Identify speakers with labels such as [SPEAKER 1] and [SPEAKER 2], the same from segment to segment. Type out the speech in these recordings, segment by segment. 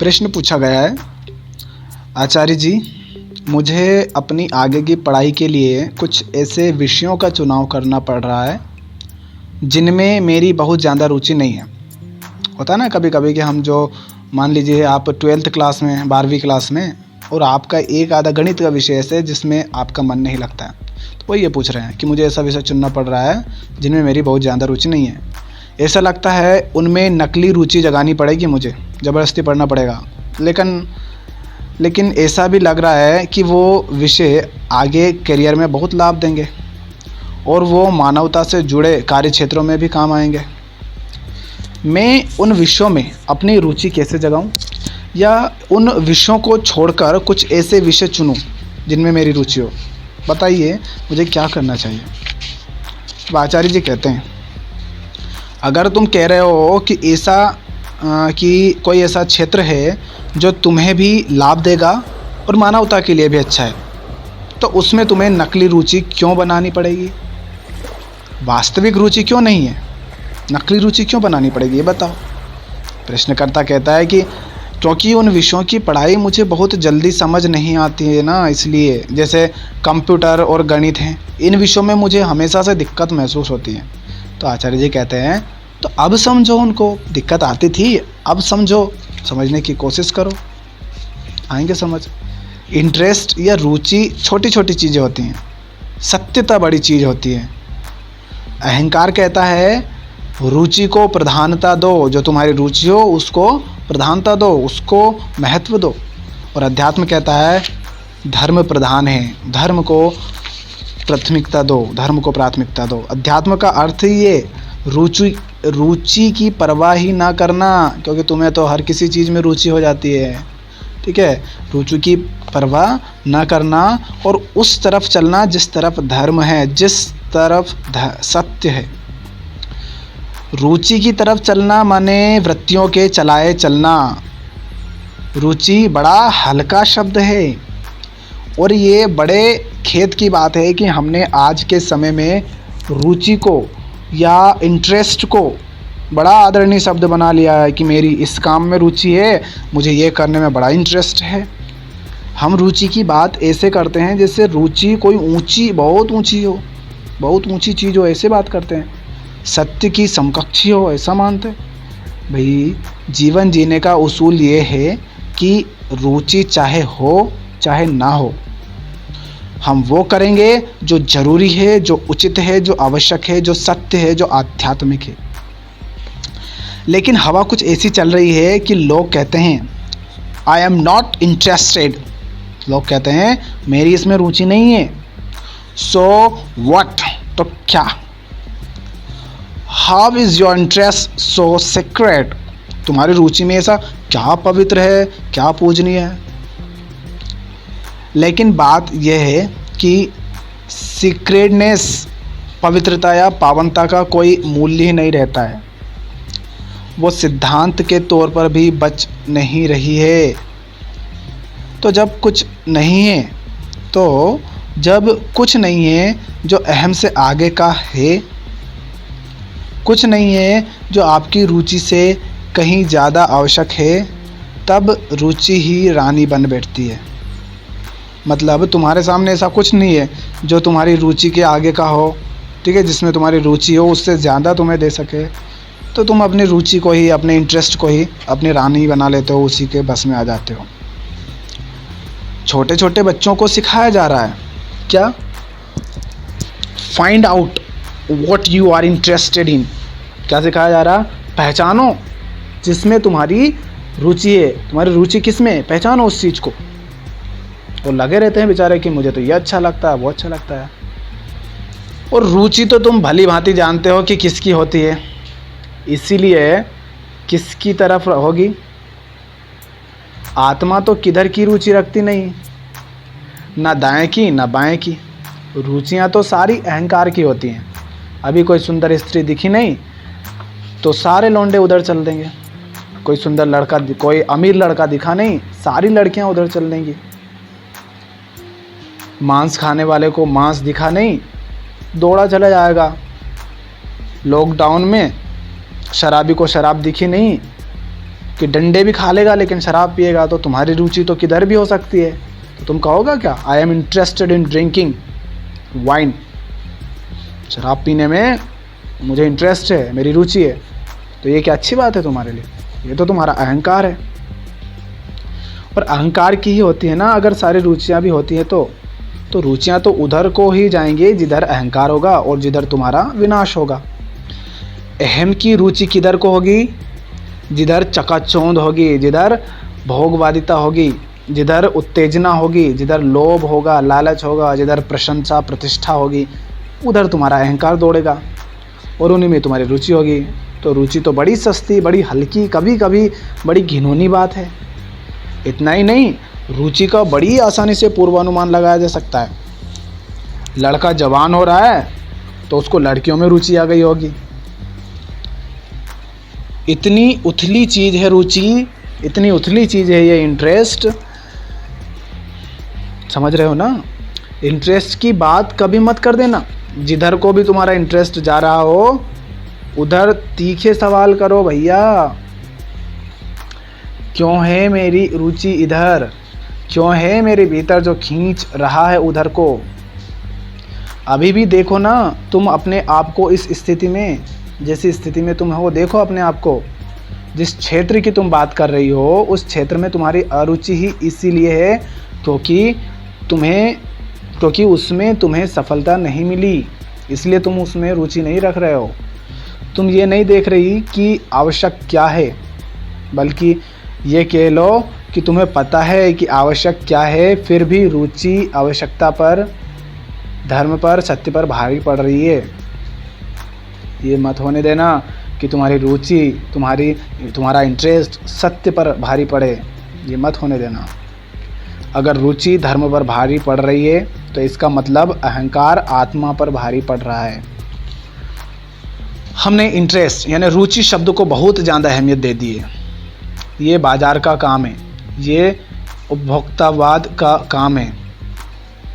[SPEAKER 1] प्रश्न पूछा गया है, आचार्य जी मुझे अपनी आगे की पढ़ाई के लिए कुछ ऐसे विषयों का चुनाव करना पड़ रहा है जिनमें मेरी बहुत ज़्यादा रुचि नहीं है। होता है ना कभी कभी कि हम जो मान लीजिए आप 12th क्लास में 12वीं क्लास में और आपका एक आधा गणित का विषय ऐसे है जिसमें आपका मन नहीं लगता है, तो वो ये पूछ रहे हैं कि मुझे ऐसा विषय चुनना पड़ रहा है जिनमें मेरी बहुत ज़्यादा रुचि नहीं है। ऐसा लगता है उनमें नकली रुचि जगानी पड़ेगी, मुझे ज़बरदस्ती पढ़ना पड़ेगा। लेकिन ऐसा भी लग रहा है कि वो विषय आगे करियर में बहुत लाभ देंगे और वो मानवता से जुड़े कार्य क्षेत्रों में भी काम आएंगे। मैं उन विषयों में अपनी रुचि कैसे जगाऊं, या उन विषयों को छोड़कर कुछ ऐसे विषय चुनूं जिनमें मेरी रुचि हो? बताइए मुझे क्या करना चाहिए। तो आचार्य जी कहते हैं, अगर तुम कह रहे हो कि कि कोई ऐसा क्षेत्र है जो तुम्हें भी लाभ देगा और मानवता के लिए भी अच्छा है, तो उसमें तुम्हें नकली रुचि क्यों बनानी पड़ेगी? वास्तविक रुचि क्यों नहीं है, नकली रुचि क्यों बनानी पड़ेगी, ये बताओ। प्रश्नकर्ता कहता है कि क्योंकि उन विषयों की पढ़ाई मुझे बहुत जल्दी समझ नहीं आती है ना, इसलिए। जैसे कंप्यूटर और गणित हैं, इन विषयों में मुझे हमेशा से दिक्कत महसूस होती है। तो आचार्य जी कहते हैं, तो अब समझो, उनको दिक्कत आती थी, अब समझो, समझने की कोशिश करो, आएंगे समझ। इंटरेस्ट या रुचि छोटी छोटी चीज़ें होती हैं, सत्यता बड़ी चीज़ होती है। अहंकार कहता है रुचि को प्रधानता दो, जो तुम्हारी रुचि हो उसको प्रधानता दो, उसको महत्व दो। और अध्यात्म कहता है धर्म प्रधान है, धर्म को प्राथमिकता दो, धर्म को प्राथमिकता दो। अध्यात्म का अर्थ ही ये रुचि की परवाह ही ना करना, क्योंकि तुम्हें तो हर किसी चीज़ में रुचि हो जाती है, ठीक है। रुचि की परवाह ना करना और उस तरफ चलना जिस तरफ धर्म है, जिस तरफ सत्य है। रुचि की तरफ चलना माने वृत्तियों के चलाए चलना। रुचि बड़ा हल्का शब्द है और ये बड़े खेद की बात है कि हमने आज के समय में रुचि को या इंटरेस्ट को बड़ा आदरणीय शब्द बना लिया है कि मेरी इस काम में रुचि है, मुझे ये करने में बड़ा इंटरेस्ट है। हम रुचि की बात ऐसे करते हैं जैसे रुचि कोई ऊंची, बहुत ऊंची हो, बहुत ऊंची चीज़ हो, ऐसे बात करते हैं। सत्य की समकक्षी हो, ऐसा मानते हैं। भाई जीवन जीने का उसूल ये है कि रुचि चाहे हो चाहे ना हो, हम वो करेंगे जो ज़रूरी है, जो उचित है, जो आवश्यक है, जो सत्य है, जो आध्यात्मिक है। लेकिन हवा कुछ ऐसी चल रही है कि लोग कहते हैं आई एम नॉट इंटरेस्टेड, लोग कहते हैं मेरी इसमें रुचि नहीं है। सो व्हाट, तो क्या? How is your interest so secret, तुम्हारी रुचि में ऐसा क्या पवित्र है, क्या पूजनीय है? लेकिन बात यह है कि सीक्रेटनेस, पवित्रता या पावनता का कोई मूल्य ही नहीं रहता है, वो सिद्धांत के तौर पर भी बच नहीं रही है। तो जब कुछ नहीं है, तो जब कुछ नहीं है जो अहम से आगे का है, कुछ नहीं है जो आपकी रुचि से कहीं ज़्यादा आवश्यक है, तब रुचि ही रानी बन बैठती है। मतलब तुम्हारे सामने ऐसा कुछ नहीं है जो तुम्हारी रुचि के आगे का हो, ठीक है, जिसमें तुम्हारी रुचि हो उससे ज़्यादा तुम्हें दे सके, तो तुम अपनी रुचि को ही, अपने इंटरेस्ट को ही अपनी रानी बना लेते हो, उसी के बस में आ जाते हो। छोटे छोटे बच्चों को सिखाया जा रहा है क्या? Find out what you are interested in. क्या सिखाया जा रहा? पहचानो जिसमें तुम्हारी रुचि है, तुम्हारी रुचि किस में, पहचानो उस चीज़ को। और लगे रहते हैं बेचारे कि मुझे तो ये अच्छा लगता है, वो अच्छा लगता है। और रुचि तो तुम भली भांति जानते हो कि किसकी होती है, इसीलिए किसकी तरफ होगी? आत्मा तो किधर की रुचि रखती नहीं, ना दाएं की ना बाएं की। रुचियां तो सारी अहंकार की होती हैं। अभी कोई सुंदर स्त्री दिखी नहीं तो सारे लौंडे उधर चल देंगे। कोई सुंदर लड़का, कोई अमीर लड़का दिखा नहीं, सारी लड़कियां उधर चल देंगी। मांस खाने वाले को मांस दिखा नहीं, दौड़ा चला जाएगा। लॉकडाउन में शराबी को शराब दिखी नहीं कि डंडे भी खा लेगा लेकिन शराब पिएगा, तो तुम्हारी रुचि तो किधर भी हो सकती है। तो तुम कहोगे क्या, I am interested in drinking wine, शराब पीने में मुझे इंटरेस्ट है, मेरी रुचि है। तो ये क्या अच्छी बात है तुम्हारे लिए? ये तो तुम्हारा अहंकार है। और अहंकार की ही होती है ना अगर सारी रुचियाँ भी होती हैं तो रुचियाँ तो उधर को ही जाएंगी जिधर अहंकार होगा और जिधर तुम्हारा विनाश होगा। अहम की रुचि किधर को होगी? जिधर चकाचौंध होगी, जिधर भोगवादिता होगी, जिधर उत्तेजना होगी, जिधर लोभ होगा, लालच होगा, जिधर प्रशंसा प्रतिष्ठा होगी, उधर तुम्हारा अहंकार दौड़ेगा और उन्हीं में तुम्हारी रुचि होगी। तो रुचि तो बड़ी सस्ती, बड़ी हल्की, कभी कभी बड़ी घिनौनी बात है। इतना ही नहीं, रुचि का बड़ी आसानी से पूर्वानुमान लगाया जा सकता है। लड़का जवान हो रहा है तो उसको लड़कियों में रुचि आ गई होगी। इतनी उथली चीज़ है रुचि, इतनी उथली चीज़ है ये इंटरेस्ट, समझ रहे हो ना? इंटरेस्ट की बात कभी मत कर देना। जिधर को भी तुम्हारा इंटरेस्ट जा रहा हो उधर तीखे सवाल करो, भैया क्यों है मेरी रुचि इधर, क्यों है मेरे भीतर जो खींच रहा है उधर को। अभी भी देखो ना तुम अपने आप को इस स्थिति में, जैसी स्थिति में तुम हो, देखो अपने आप को। जिस क्षेत्र की तुम बात कर रही हो उस क्षेत्र में तुम्हारी अरुचि ही इसीलिए है क्योंकि उसमें तुम्हें सफलता नहीं मिली, इसलिए तुम उसमें रुचि नहीं रख रहे हो। तुम ये नहीं देख रही कि आवश्यक क्या है, बल्कि ये कह लो कि तुम्हें पता है कि आवश्यक क्या है, फिर भी रुचि आवश्यकता पर, धर्म पर, सत्य पर भारी पड़ रही है। ये मत होने देना कि तुम्हारी रुचि, तुम्हारा इंटरेस्ट सत्य पर भारी पड़े, ये मत होने देना। अगर रुचि धर्म पर भारी पड़ रही है तो इसका मतलब अहंकार आत्मा पर भारी पड़ रहा है। हमने इंटरेस्ट यानी रुचि शब्द को बहुत ज़्यादा अहमियत दे दी है। ये बाजार का काम है, ये उपभोक्तावाद का काम है।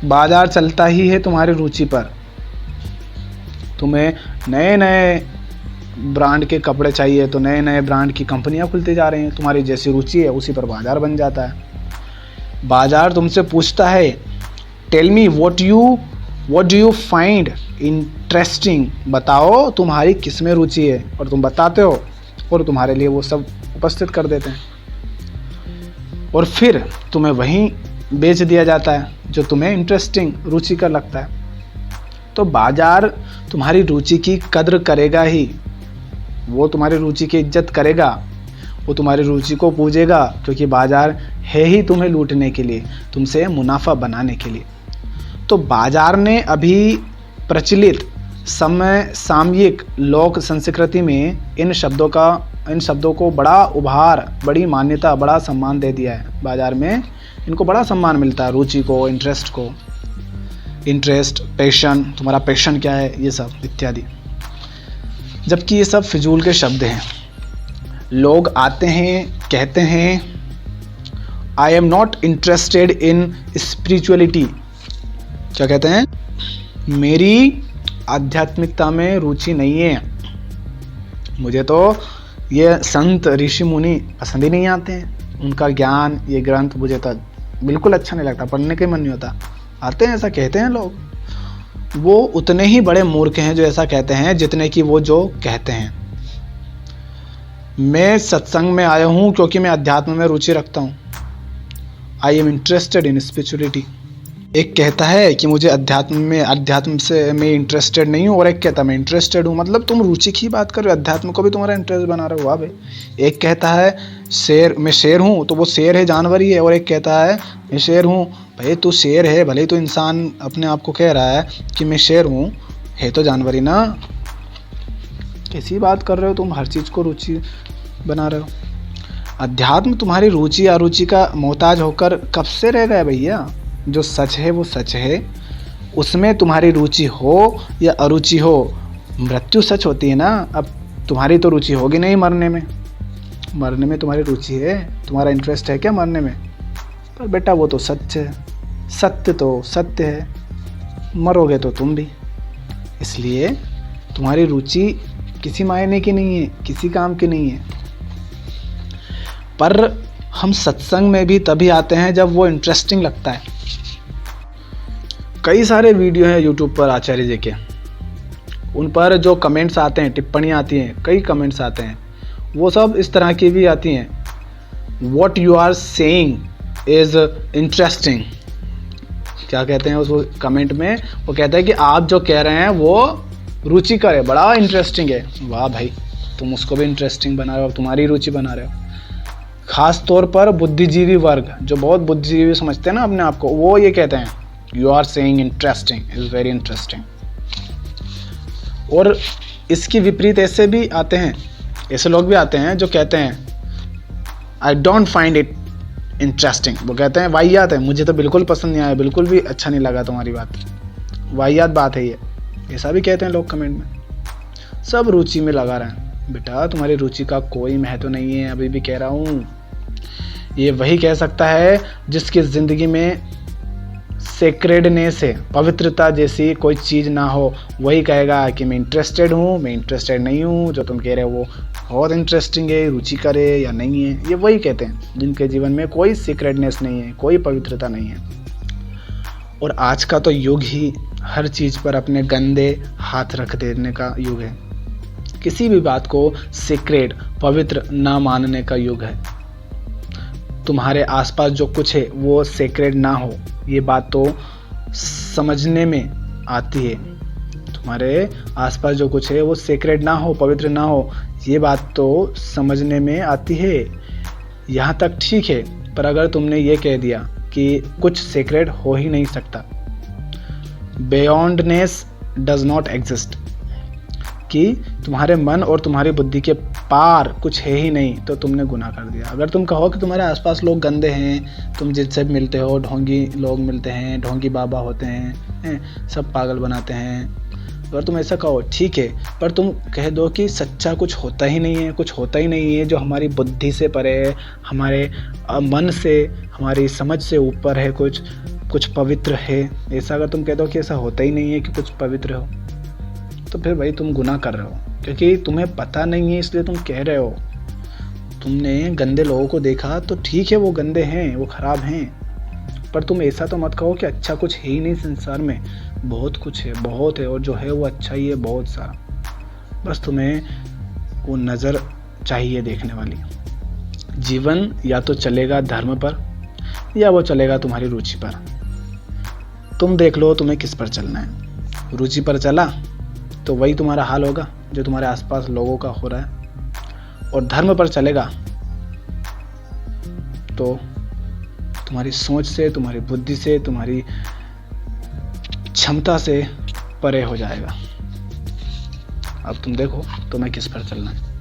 [SPEAKER 1] बाजार चलता ही है तुम्हारी रुचि पर। तुम्हें नए नए ब्रांड के कपड़े चाहिए तो नए नए ब्रांड की कंपनियां खुलती जा रही हैं, तुम्हारी जैसी रुचि है उसी पर बाजार बन जाता है। बाजार तुमसे पूछता है tell me what do you find interesting, बताओ तुम्हारी किस में रुचि है, और तुम बताते हो और तुम्हारे लिए वो सब उपस्थित कर देते हैं और फिर तुम्हें वहीं बेच दिया जाता है जो तुम्हें इंटरेस्टिंग रुचि का लगता है। तो बाजार तुम्हारी रुचि की कद्र करेगा ही, वो तुम्हारी रुचि की इज्जत करेगा, वो तुम्हारी रुचि को पूजेगा, क्योंकि बाजार है ही तुम्हें लूटने के लिए, तुमसे मुनाफा बनाने के लिए। तो बाजार ने अभी प्रचलित समसामयिक लोक संस्कृति में इन शब्दों को बड़ा उभार, बड़ी मान्यता, बड़ा सम्मान दे दिया है। बाजार में इनको बड़ा सम्मान मिलता है, रुचि को, इंटरेस्ट को। इंटरेस्ट, पैशन, तुम्हारा पैशन क्या है, ये सब इत्यादि। जबकि ये सब फिजूल के शब्द हैं। लोग आते हैं, कहते हैं I am not interested in spirituality. क्या कहते हैं? मेरी आध्यात्मिकता में रुचि नहीं है, मुझे तो ये संत ऋषि मुनि पसंद ही नहीं आते हैं, उनका ज्ञान, ये ग्रंथ मुझे तो बिल्कुल अच्छा नहीं लगता, पढ़ने का मन नहीं होता। आते हैं, ऐसा कहते हैं लोग। वो उतने ही बड़े मूर्ख हैं जो ऐसा कहते हैं जितने कि वो जो कहते हैं। मैं सत्संग में आया हूँ क्योंकि मैं अध्यात्म में रुचि रखता हूँ। I am interested in spirituality. एक कहता है कि मुझे अध्यात्म से मैं इंटरेस्टेड नहीं हूँ, और एक कहता है मैं इंटरेस्टेड हूँ। मतलब तुम रुचि की बात कर रहे हो, अध्यात्म को भी तुम्हारा इंटरेस्ट बना रहे हो। भाई एक कहता है मैं शेर हूँ, तो वो शेर है, जानवर ही है। और एक कहता है मैं शेर हूँ। भाई तू शेर है, भले ही तो इंसान अपने आप को कह रहा है कि मैं शेर हूँ, है तो जानवर ही ना। कैसी बात कर रहे हो तुम, हर चीज़ को रुचि बना रहे हो। अध्यात्म तुम्हारी रुचि अरुचि का मोहताज होकर कब से रह गया भैया? जो सच है वो सच है, उसमें तुम्हारी रुचि हो या अरुचि हो, मृत्यु सच होती है ना। अब तुम्हारी तो रुचि होगी नहीं मरने में तुम्हारी रुचि है, तुम्हारा इंटरेस्ट है क्या मरने में? पर बेटा वो तो सच है, सत्य तो सत्य है, मरोगे तो तुम भी। इसलिए तुम्हारी रुचि किसी मायने की नहीं है, किसी काम की नहीं है। पर हम सत्संग में भी तभी आते हैं जब वो इंटरेस्टिंग लगता है। कई सारे वीडियो हैं यूट्यूब पर आचार्य जी के, उन पर जो कमेंट्स आते हैं, टिप्पणियाँ आती हैं, कई कमेंट्स आते हैं, वो सब इस तरह की भी आती हैं, what you are saying is interesting. क्या कहते हैं उस कमेंट में? वो कहता है कि आप जो कह रहे हैं वो रुचिकर है, बड़ा इंटरेस्टिंग है। वाह भाई, तुम उसको भी इंटरेस्टिंग बना रहे हो, तुम्हारी रुचि बना रहे हो। ख़ास तौर पर बुद्धिजीवी वर्ग, जो बहुत बुद्धिजीवी समझते हैं ना अपने आप को, वो ये कहते हैं you are saying interesting is very interesting. और इसकी विपरीत ऐसे भी आते हैं, ऐसे लोग भी आते हैं जो कहते हैं I don't find it interesting. वो कहते हैं वाहियात है, मुझे तो बिल्कुल पसंद नहीं आया, बिल्कुल भी अच्छा नहीं लगा तुम्हारी बात, वाहियात बात है ये। ऐसा भी कहते हैं लोग कमेंट में। सब रुचि में लगा रहे हैं। बेटा तुम्हारी रुचि का कोई महत्व नहीं है, अभी भी कह रहा हूँ। ये वही कह सकता है जिसकी ज़िंदगी में सेक्रेडनेस है, पवित्रता जैसी कोई चीज़ ना हो, वही कहेगा कि मैं इंटरेस्टेड हूँ, मैं इंटरेस्टेड नहीं हूँ। जो तुम कह रहे हो वो बहुत इंटरेस्टिंग है, रुचिकर है या नहीं है, ये वही कहते हैं जिनके जीवन में कोई सीक्रेटनेस नहीं है, कोई पवित्रता नहीं है। और आज का तो युग ही हर चीज़ पर अपने गंदे हाथ रख देने का युग है। किसी भी बात को सीक्रेट, पवित्र ना मानने का युग है। तुम्हारे आसपास जो कुछ है वो सीक्रेट ना हो, ये बात तो समझने में आती है। तुम्हारे आसपास जो कुछ है वो सीक्रेट ना हो, पवित्र ना हो, ये बात तो समझने में आती है। यहाँ तक ठीक है, पर अगर तुमने ये कह दिया कि कुछ सीक्रेट हो ही नहीं सकता, बियॉन्डनेस डज नॉट एग्जिस्ट, कि तुम्हारे मन और तुम्हारी बुद्धि के पार कुछ है ही नहीं, तो तुमने गुनाह कर दिया। अगर तुम कहो कि तुम्हारे आसपास लोग गंदे हैं, तुम जिससे मिलते हो ढोंगी लोग मिलते हैं, ढोंगी बाबा होते हैं, सब पागल बनाते हैं, अगर तुम ऐसा कहो ठीक है, पर तुम कह दो कि सच्चा कुछ होता ही नहीं है, कुछ होता ही नहीं है जो हमारी बुद्धि से परे है, हमारे मन से, हमारी समझ से ऊपर है, कुछ पवित्र है। ऐसा अगर तुम कह दो कि ऐसा होता ही नहीं है कि कुछ पवित्र हो, तो फिर भाई तुम गुनाह कर रहे हो, क्योंकि तुम्हें पता नहीं है इसलिए तुम कह रहे हो। तुमने गंदे लोगों को देखा तो ठीक है, वो गंदे हैं, वो खराब हैं, पर तुम ऐसा तो मत कहो कि अच्छा कुछ है ही नहीं संसार में। बहुत कुछ है, बहुत है, और जो है वो अच्छा ही है, बहुत सारा। बस तुम्हें वो नज़र चाहिए देखने वाली। जीवन या तो चलेगा धर्म पर या वो चलेगा तुम्हारी रुचि पर। तुम देख लो तुम्हें किस पर चलना है। रुचि पर चला तो वही तुम्हारा हाल होगा जो तुम्हारे आसपास लोगों का हो रहा है, और धर्म पर चलेगा तो तुम्हारी सोच से, तुम्हारी बुद्धि से, तुम्हारी क्षमता से परे हो जाएगा। अब तुम देखो तुम्हें किस पर चलना है।